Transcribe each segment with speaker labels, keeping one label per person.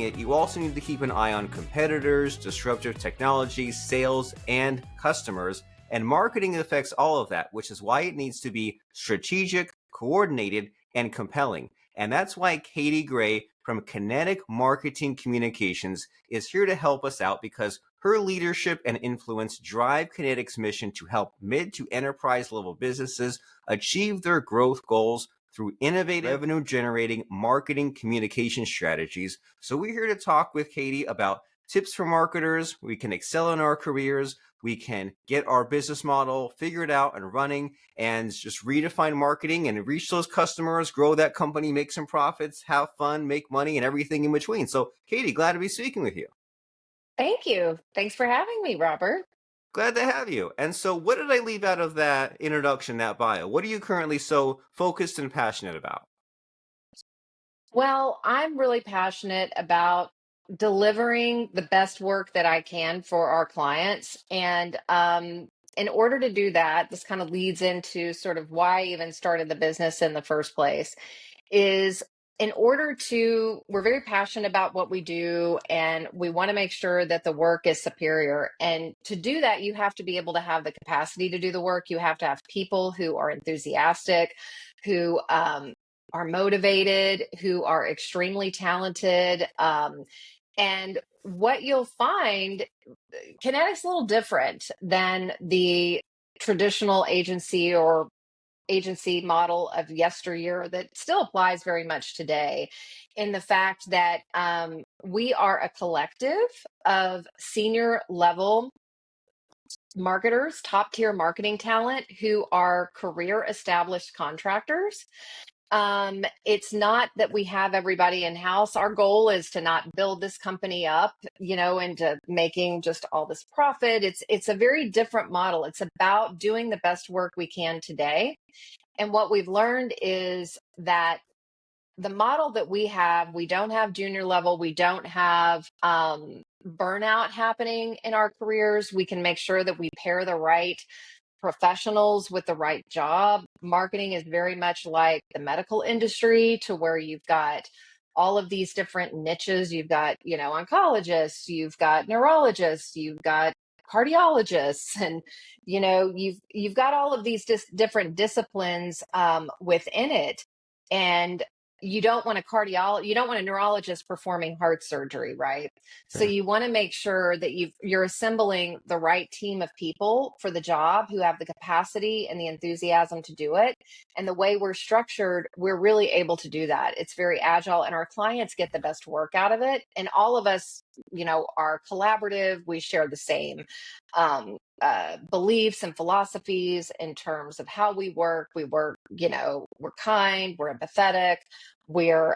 Speaker 1: You also need to keep an eye on competitors, disruptive technologies, sales, and customers. And marketing affects all of that, which is why it needs to be strategic, coordinated, and compelling. And that's why Katie Gray from Kinetic Marketing Communications is here to help us out, because her leadership and influence drive Kinetic's mission to help mid to enterprise level businesses achieve their growth goals through innovative revenue generating marketing communication strategies. So we're here to talk with Katie about tips for marketers. We can excel in our careers. We can get our business model figured out and running, and just redefine marketing and reach those customers, grow that company, make some profits, have fun, make money, and everything in between. So Katie, glad to be speaking with you.
Speaker 2: Thank you. Thanks for having me, Robert.
Speaker 1: Glad to have you. And so what did I leave out of that introduction, that bio? What are you currently so focused and passionate about?
Speaker 2: Well, I'm really passionate about delivering the best work that I can for our clients. And in order to do that, this kind of leads into sort of why I even started the business in the first place, is we're very passionate about what we do and we want to make sure that the work is superior. And to do that, you have to be able to have the capacity to do the work. You have to have people who are enthusiastic, who are motivated, who are extremely talented. And what you'll find, Kinetic's a little different than the traditional agency model of yesteryear that still applies very much today, in the fact that we are a collective of senior level marketers, top tier marketing talent who are career established contractors. It's not that we have everybody in house. Our goal is to not build this company up, into making just all this profit. It's a very different model. It's about doing the best work we can today. And what we've learned is that the model that we don't have junior level, we don't have burnout happening in our careers. We can make sure that we pair the right professionals with the right job. Marketing is very much like the medical industry, to where you've got all of these different niches. You've got, oncologists, you've got neurologists, you've got cardiologists, and you've got all of these different disciplines within it. And you don't want a neurologist performing heart surgery, right? So
Speaker 1: Sure.
Speaker 2: you want to make sure that you're assembling the right team of people for the job, who have the capacity and the enthusiasm to do it. And the way we're structured, we're really able to do that. It's very agile, and our clients get the best work out of it. And all of us, are collaborative. We share the same beliefs and philosophies in terms of how we work. We're kind, we're empathetic, we're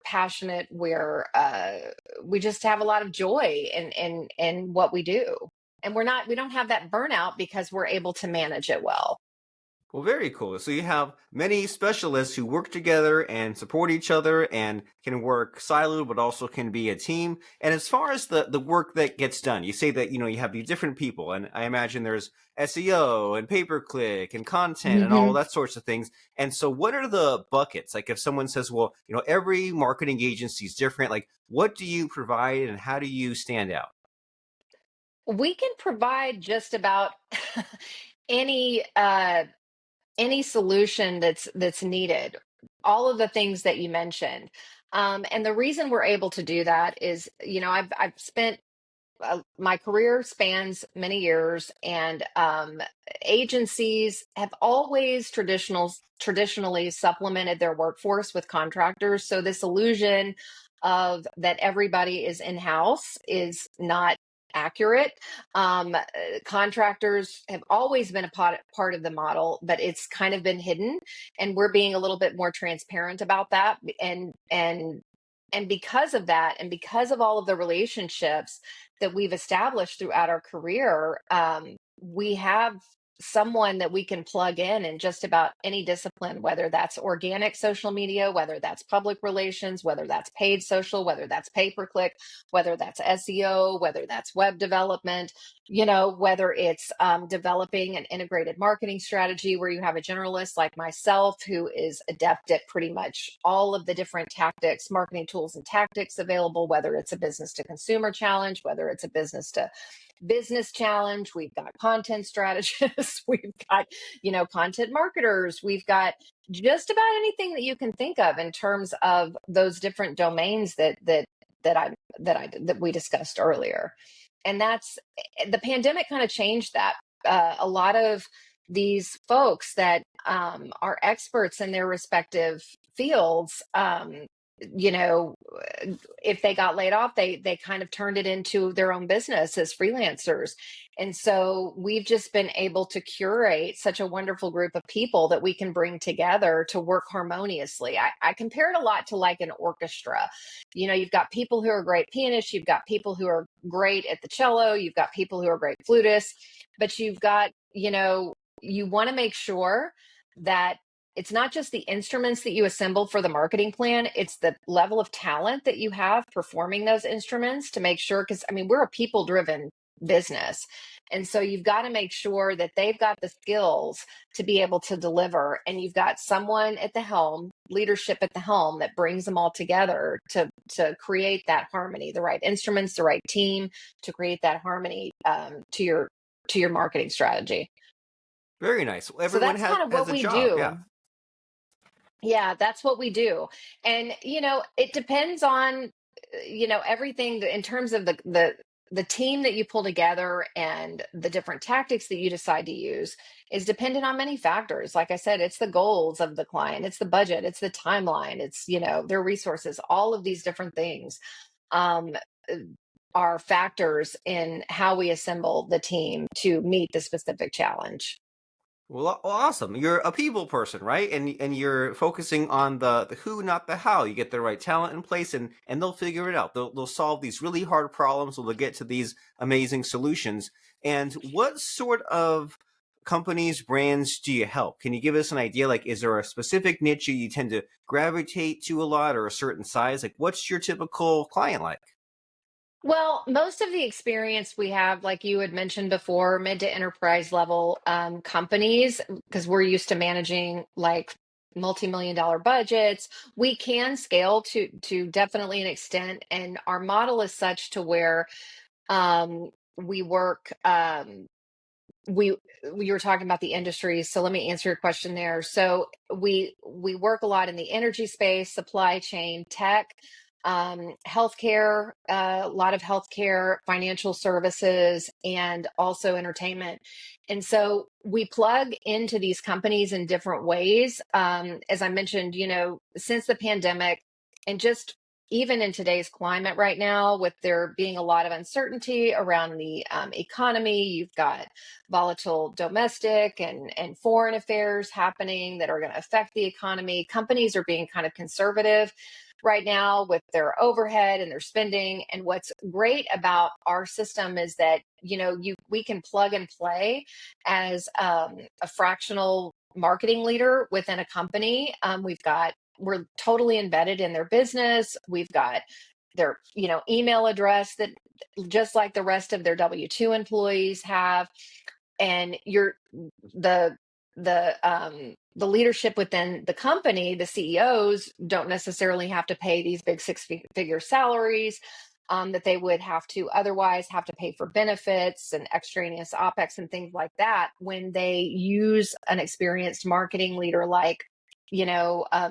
Speaker 2: passionate, we just have a lot of joy in what we do. And we don't have that burnout because we're able to manage it well.
Speaker 1: Well, very cool. So you have many specialists who work together and support each other and can work siloed, but also can be a team. And as far as the work that gets done, you say that, you have these different people, and I imagine there's SEO and pay-per-click and content and all
Speaker 2: Mhm.
Speaker 1: that sorts of things. And so what are the buckets? Like if someone says, well, every marketing agency is different, like what do you provide and how do you stand out?
Speaker 2: We can provide just about any any solution that's needed, all of the things that you mentioned. And the reason we're able to do that is, I've spent my career spans many years, and agencies have always traditionally supplemented their workforce with contractors. So this illusion of that everybody is in house is not accurate. Contractors have always been a part of the model, but it's kind of been hidden, and we're being a little bit more transparent about that. And because of that, and because of all of the relationships that we've established throughout our career, we have someone that we can plug in just about any discipline, whether that's organic social media, whether that's public relations, whether that's paid social, whether that's pay-per-click, whether that's SEO, whether that's web development, whether it's developing an integrated marketing strategy where you have a generalist like myself who is adept at pretty much all of the different tactics, marketing tools and tactics available, whether it's a business to consumer challenge, whether it's a business to business challenge. We've got content strategists. We've got, content marketers. We've got just about anything that you can think of in terms of those different domains that we discussed earlier. And that's the pandemic kind of changed that. A lot of these folks that are experts in their respective fields, you know, if they got laid off, they kind of turned it into their own business as freelancers. And so we've just been able to curate such a wonderful group of people that we can bring together to work harmoniously. I compare it a lot to like an orchestra. You've got people who are great pianists, you've got people who are great at the cello, you've got people who are great flutists, but you've got, you want to make sure that it's not just the instruments that you assemble for the marketing plan, it's the level of talent that you have performing those instruments to make sure, because we're a people driven business. And so you've got to make sure that they've got the skills to be able to deliver. And you've got someone at the helm, leadership at the helm, that brings them all together to create that harmony, the right instruments, the right team to create that harmony to your marketing strategy.
Speaker 1: Very nice. Well,
Speaker 2: So
Speaker 1: everyone
Speaker 2: that's
Speaker 1: has
Speaker 2: kind of
Speaker 1: has
Speaker 2: what
Speaker 1: a
Speaker 2: we
Speaker 1: job. Yeah.
Speaker 2: do. Yeah, that's what we do. And it depends on everything in terms of the team that you pull together and the different tactics that you decide to use is dependent on many factors. Like I said, it's the goals of the client, it's the budget, it's the timeline, it's their resources. All of these different things um uh, are factors in how we assemble the team to meet the specific challenge.
Speaker 1: Well, awesome. You're a people person, right? And you're focusing on the who, not the how. You get the right talent in place, and they'll figure it out. They'll solve these really hard problems, or they'll get to these amazing solutions. And what sort of companies, brands do you help? Can you give us an idea? Like, is there a specific niche you tend to gravitate to a lot, or a certain size? Like, what's your typical client like?
Speaker 2: Well, most of the experience we have, like you had mentioned before, mid to enterprise level companies, because we're used to managing like multi-million dollar budgets. We can scale to definitely an extent, and our model is such to where we work. We you were talking about the industries, so let me answer your question there. So we work a lot in the energy space, supply chain, tech, healthcare, a lot of healthcare, financial services, and also entertainment. And so we plug into these companies in different ways. As I mentioned, since the pandemic, and just even in today's climate right now, with there being a lot of uncertainty around the economy, you've got volatile domestic and foreign affairs happening that are going to affect the economy. Companies are being kind of conservative right now with their overhead and their spending. And what's great about our system is that we can plug and play as a fractional marketing leader within a company. We're totally embedded in their business. We've got their email address that just like the rest of their W-2 employees have. And the the leadership within the company, the CEOs don't necessarily have to pay these big six-figure salaries that they would have to otherwise have to pay for benefits and extraneous OPEX and things like that when they use an experienced marketing leader like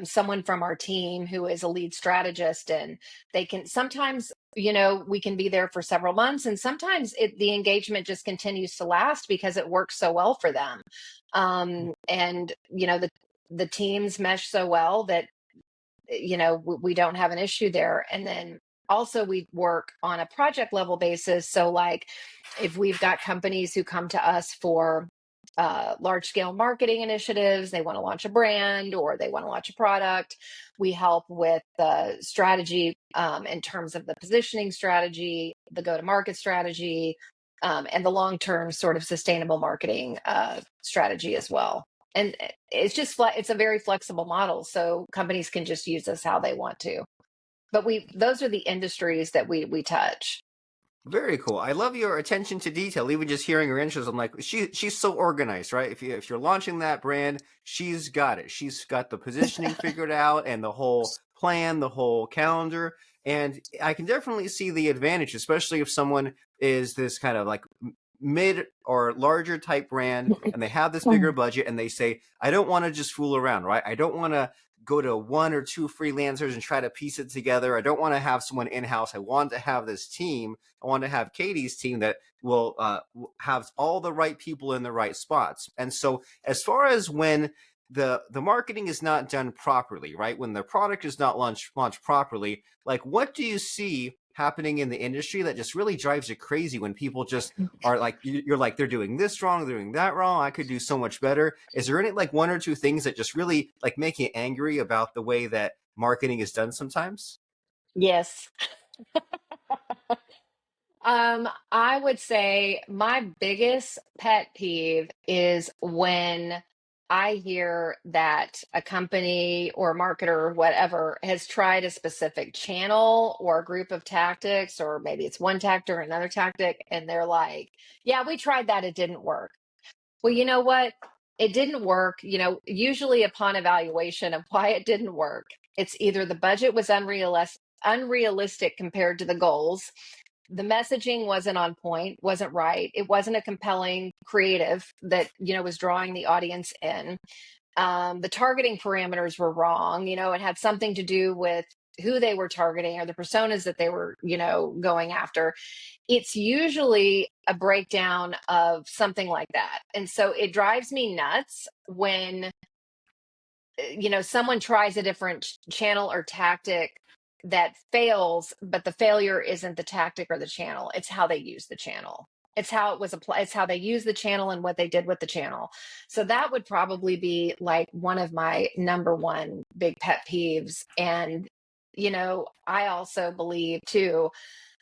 Speaker 2: someone from our team who is a lead strategist. And they can sometimes we can be there for several months, and sometimes the engagement just continues to last because it works so well for them. And the teams mesh so well that we don't have an issue there. And then also we work on a project level basis. So like if we've got companies who come to us for large scale marketing initiatives, they want to launch a brand or they want to launch a product, we help with the strategy in terms of the positioning strategy, the go to market strategy, and the long-term sort of sustainable marketing strategy as well. And it's just it's a very flexible model, so companies can just use this how they want to. But those are the industries that we touch.
Speaker 1: Very cool. I love your attention to detail. Even just hearing her interests, I'm like, she's so organized, right? If you're launching that brand, she's got it. She's got the positioning figured out and the whole plan, the whole calendar. And I can definitely see the advantage, especially if someone is this kind of like mid or larger type brand and they have this bigger budget and they say, I don't want to just fool around, right? I don't want to go to one or two freelancers and try to piece it together. I don't want to have someone in-house. I want to have this team. I want to have Katie's team that will have all the right people in the right spots. And so as far as when the marketing is not done properly, right? When the product is not launched properly, like what do you see happening in the industry that just really drives you crazy when people just are like, you're like, they're doing this wrong, they're doing that wrong, I could do so much better. Is there any like one or two things that just really like make you angry about the way that marketing is done sometimes?
Speaker 2: Yes. I would say my biggest pet peeve is when I hear that a company or marketer or whatever has tried a specific channel or a group of tactics, or maybe it's one tactic or another tactic, and they're like, yeah, we tried that, it didn't work. Well, you know what? It didn't work. Usually upon evaluation of why it didn't work, it's either the budget was unrealistic compared to the goals, the messaging wasn't on point, wasn't right, it wasn't a compelling creative that was drawing the audience in. The targeting parameters were wrong. It had something to do with who they were targeting or the personas that they were going after. It's usually a breakdown of something like that, and so it drives me nuts when someone tries a different channel or tactic that fails, but the failure isn't the tactic or the channel, it's how they use the channel. It's how it was applied, it's how they use the channel and what they did with the channel. So that would probably be like one of my number one big pet peeves. And I also believe too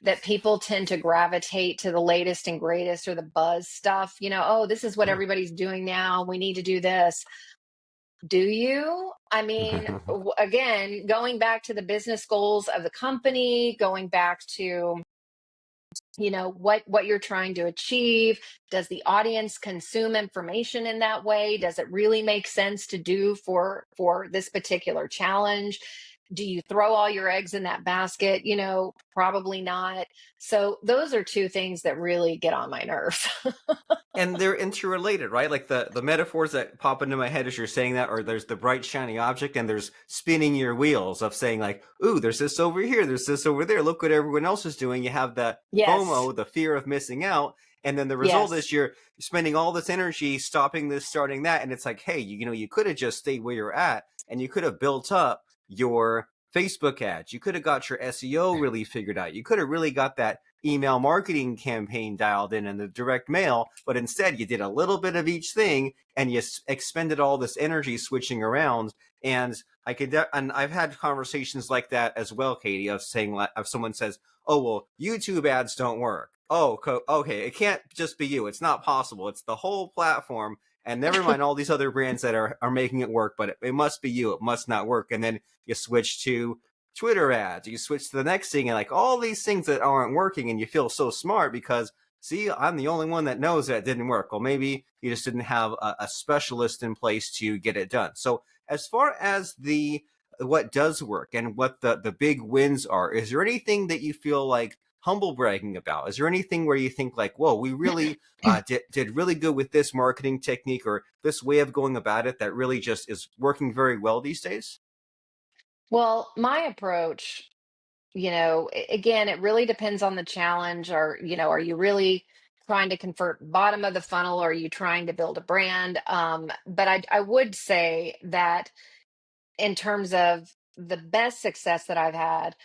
Speaker 2: that people tend to gravitate to the latest and greatest or the buzz stuff. Oh, this is what everybody's doing now, we need to do this. Do you? I mean, again, going back to the business goals of the company, going back to what you're trying to achieve. Does the audience consume information in that way? Does it really make sense to do for this particular challenge? Do you throw all your eggs in that basket? Probably not. So those are two things that really get on my nerves.
Speaker 1: And they're interrelated, right? Like the metaphors that pop into my head as you're saying that, or there's the bright shiny object and there's spinning your wheels of saying like, ooh, there's this over here, there's this over there, look what everyone else is doing. You have that
Speaker 2: Yes.
Speaker 1: FOMO, the fear of missing out. And then the result
Speaker 2: Yes.
Speaker 1: is you're spending all this energy stopping this, starting that. And it's like, hey, you could have just stayed where you're at and you could have built up your Facebook ads. You could have got your SEO really figured out. You could have really got that email marketing campaign dialed in and the direct mail, but instead you did a little bit of each thing and you expended all this energy switching around. And and I've had conversations like that as well, Katie, of saying like, if someone says, "Oh well, YouTube ads don't work." Oh, okay, it can't just be you. It's not possible. It's the whole platform. And never mind all these other brands that are making it work, but it must be you. It must not work. And then you switch to Twitter ads, you switch to the next thing, and like all these things that aren't working, and you feel so smart because, see, I'm the only one that knows that didn't work. Well, maybe you just didn't have a specialist in place to get it done. So, as far as the what does work and what the big wins are, is there anything that you feel like humble bragging about? Is there anything where you think like, whoa, we really did really good with this marketing technique or this way of going about it that really just is working very well these days?
Speaker 2: Well, my approach, again, it really depends on the challenge. Or, are you really trying to convert bottom of the funnel, or are you trying to build a brand? But I would say that in terms of the best success that I've had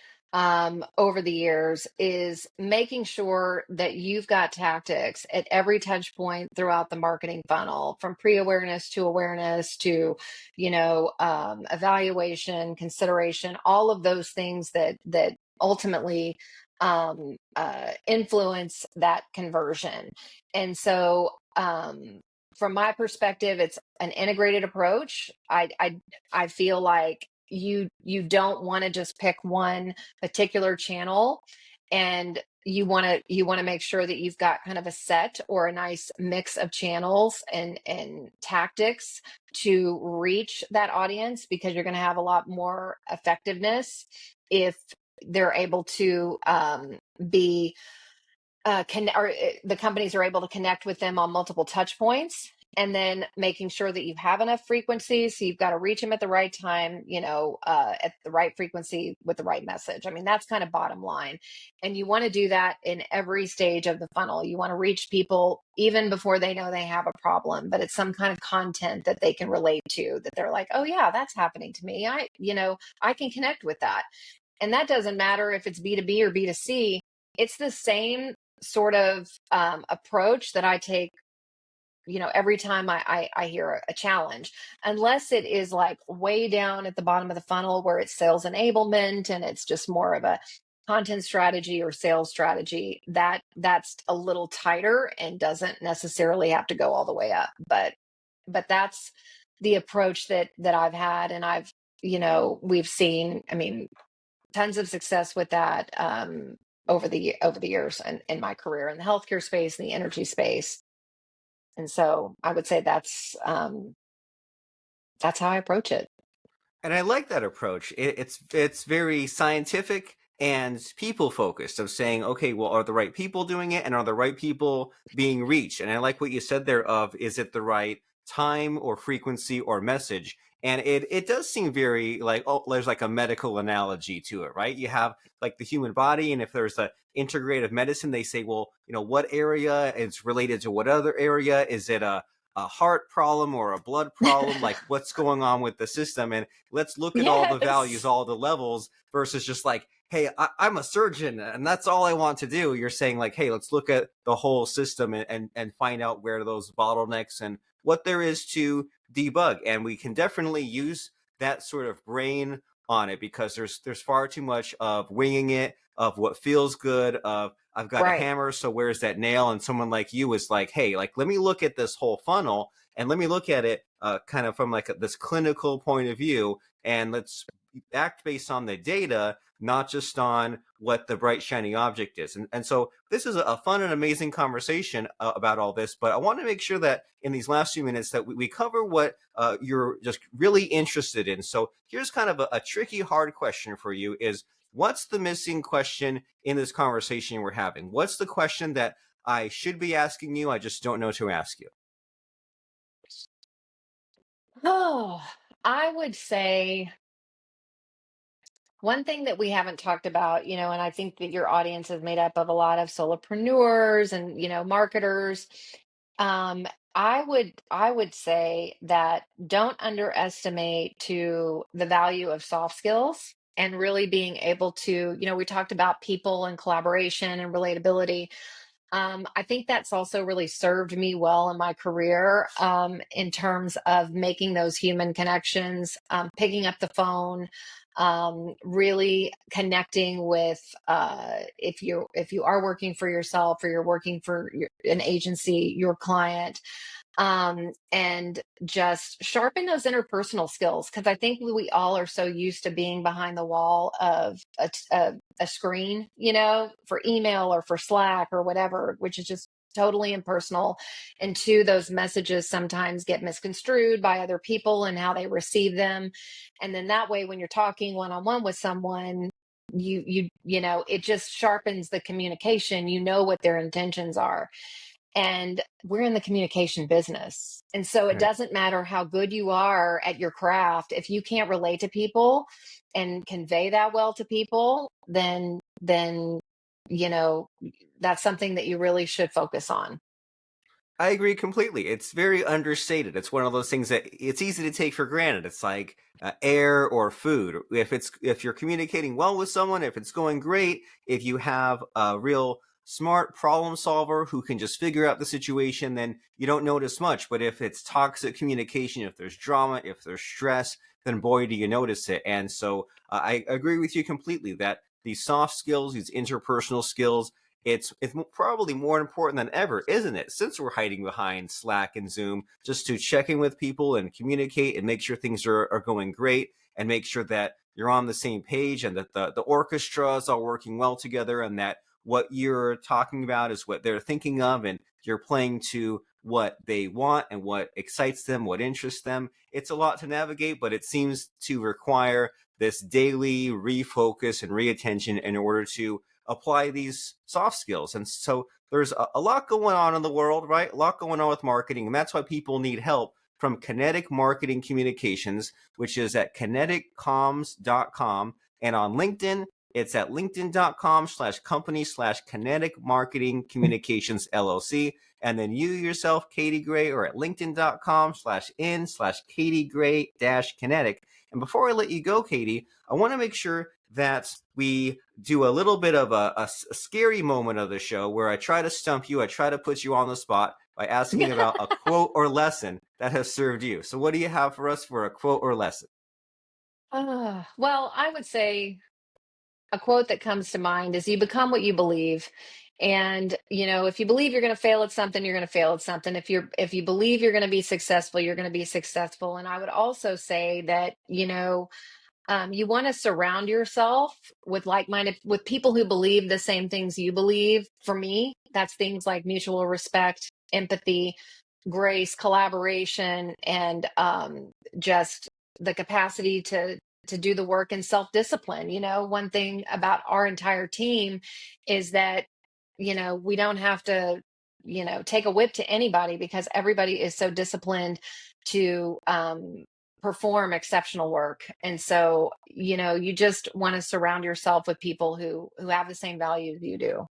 Speaker 2: over the years is making sure that you've got tactics at every touch point throughout the marketing funnel, from pre-awareness to awareness to, evaluation, consideration, all of those things that ultimately influence that conversion. And so, from my perspective, it's an integrated approach. I feel like you don't want to just pick one particular channel, and you want to make sure that you've got kind of a set or a nice mix of channels and tactics to reach that audience, because you're going to have a lot more effectiveness if they're able to be the companies are able to connect with them on multiple touch points, and then making sure that you have enough frequency, so you've got to reach them at the right time, at the right frequency with the right message. I mean, that's kind of bottom line. And you want to do that in every stage of the funnel. You want to reach people even before they know they have a problem, but it's some kind of content that they can relate to, that they're like, oh yeah, that's happening to me. I can connect with that. And that doesn't matter if it's B2B or B2C. It's the same sort of approach that I take, every time I hear a challenge, unless it is like way down at the bottom of the funnel where it's sales enablement and it's just more of a content strategy or sales strategy. That's a little tighter and doesn't necessarily have to go all the way up. But that's the approach that I've had, and we've seen, I mean, tons of success with that, over the years and in my career in the healthcare space and the energy space. And so I would say that's how I approach it.
Speaker 1: And I like that approach. It's very scientific and people focused, of saying, okay, well, are the right people doing it, and are the right people being reached? And I like what you said there of, is it the right time or frequency or message? And it does seem very like, oh, there's like a medical analogy to it, right? You have like the human body, and if there's a integrative medicine, they say, well, what area is related to what other area? Is it a heart problem or a blood problem? Like, what's going on with the system? And let's look at all the values,
Speaker 2: Yes.
Speaker 1: all the levels, versus just like, hey, I'm a surgeon and that's all I want to do. You're saying like, hey, let's look at the whole system and find out where those bottlenecks and what there is to debug. And we can definitely use that sort of brain on it, because there's far too much of winging it, of what feels good, of I've got a
Speaker 2: Right.
Speaker 1: hammer, so where's that nail? And someone like you is like, hey, like, let me look at this whole funnel, and let me look at it kind of from like this clinical point of view, and let's act based on the data, not just on what the bright shiny object is. And so this is a fun and amazing conversation about all this, but I want to make sure that in these last few minutes that we cover what you're just really interested in. So here's kind of a tricky, hard question for you: is what's the missing question in this conversation we're having? What's the question that I should be asking you, I just don't know to ask you?
Speaker 2: Oh, I would say one thing that we haven't talked about, and I think that your audience is made up of a lot of solopreneurs and, marketers. Um, I would say that don't underestimate to the value of soft skills and really being able to, we talked about people and collaboration and relatability. I think that's also really served me well in my career, in terms of making those human connections, picking up the phone, really connecting with, if you are working for yourself or you're working for an agency, your client, and just sharpen those interpersonal skills, because I think we all are so used to being behind the wall of a screen, for email or for Slack or whatever, which is just totally impersonal. And two, those messages sometimes get misconstrued by other people and how they receive them. And then that way, when you're talking one on one with someone, it just sharpens the communication. You know what their intentions are. And we're in the communication business. And so it
Speaker 1: Right.
Speaker 2: doesn't matter how good you are at your craft. If you can't relate to people and convey that well to people, then, you know, that's something that you really should focus on.
Speaker 1: I agree completely. It's very understated. It's one of those things that it's easy to take for granted. It's like air or food. If you're communicating well with someone, if it's going great, if you have a real smart problem solver who can just figure out the situation, then you don't notice much. But if it's toxic communication, if there's drama, if there's stress, then boy, do you notice it. And so I agree with you completely that these soft skills, these interpersonal skills, it's probably more important than ever, isn't it? Since we're hiding behind Slack and Zoom, just to check in with people and communicate and make sure things are going great and make sure that you're on the same page and that the orchestra is all working well together and that what you're talking about is what they're thinking of and you're playing to what they want and what excites them, what interests them. It's a lot to navigate, but it seems to require this daily refocus and reattention in order to apply these soft skills. And so there's a lot going on in the world, right? A lot going on with marketing. And that's why people need help from Kinetic Marketing Communications, which is at kineticcoms.com. And on LinkedIn, it's at linkedin.com/company/Kinetic Marketing Communications LLC. And then you yourself, Katie Gray, are at linkedin.com/in/Katie Gray-Kinetic. And before I let you go, Katie, I want to make sure that we do a little bit of a scary moment of the show where I try to stump you. I try to put you on the spot by asking about a quote or lesson that has served you. So what do you have for us for a quote or lesson?
Speaker 2: Well, I would say a quote that comes to mind is you become what you believe. And, if you believe you're going to fail at something, you're going to fail at something. If you believe you're going to be successful, you're going to be successful. And I would also say that, you want to surround yourself with like-minded, with people who believe the same things you believe. For me, that's things like mutual respect, empathy, grace, collaboration, and just the capacity to do the work and self-discipline. One thing about our entire team is that we don't have to take a whip to anybody because everybody is so disciplined to perform exceptional work. And so you just want to surround yourself with people who have the same values you do.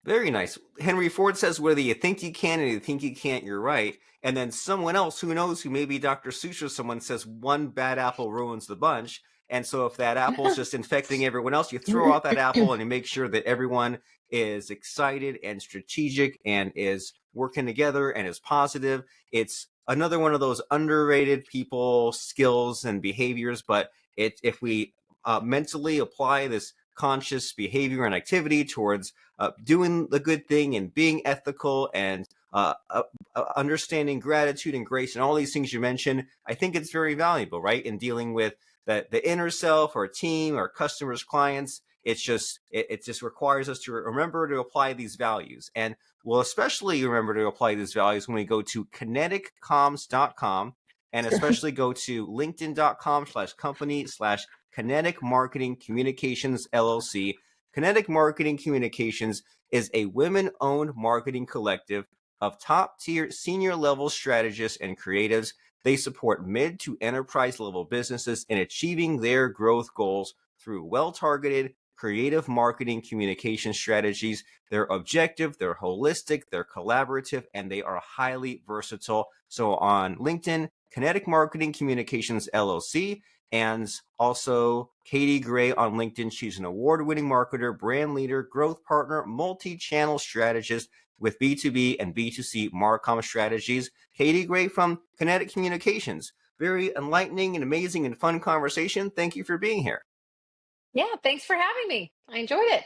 Speaker 1: Very nice. Henry Ford says, whether you think you can and you think you can't, you're right. And then someone else who knows, who maybe Dr. Seuss or someone says one bad apple ruins the bunch. And so if that apple's just infecting everyone else, you throw out that apple and you make sure that everyone is excited and strategic and is working together and is positive. It's another one of those underrated people skills and behaviors. But if we mentally apply this conscious behavior and activity towards doing the good thing and being ethical and understanding gratitude and grace and all these things you mentioned, I think it's very valuable, right? In dealing with the inner self, our team, our customers, clients. It just requires us to remember to apply these values. And we'll especially remember to apply these values when we go to kineticcoms.com and especially go to linkedin.com/company/Kinetic Marketing Communications LLC. Kinetic Marketing Communications is a women-owned marketing collective of top-tier senior-level strategists and creatives. They support mid to enterprise level businesses in achieving their growth goals through well-targeted, creative marketing communication strategies. They're objective, they're holistic, they're collaborative, and they are highly versatile. So on LinkedIn, Kinetic Marketing Communications LLC, and also Katie Gray on LinkedIn. She's an award-winning marketer, brand leader, growth partner, multi-channel strategist with B2B and B2C Marcom strategies. Katie Gray from Kinetic Communications. Very enlightening and amazing and fun conversation. Thank you for being here.
Speaker 2: Yeah, thanks for having me. I enjoyed it.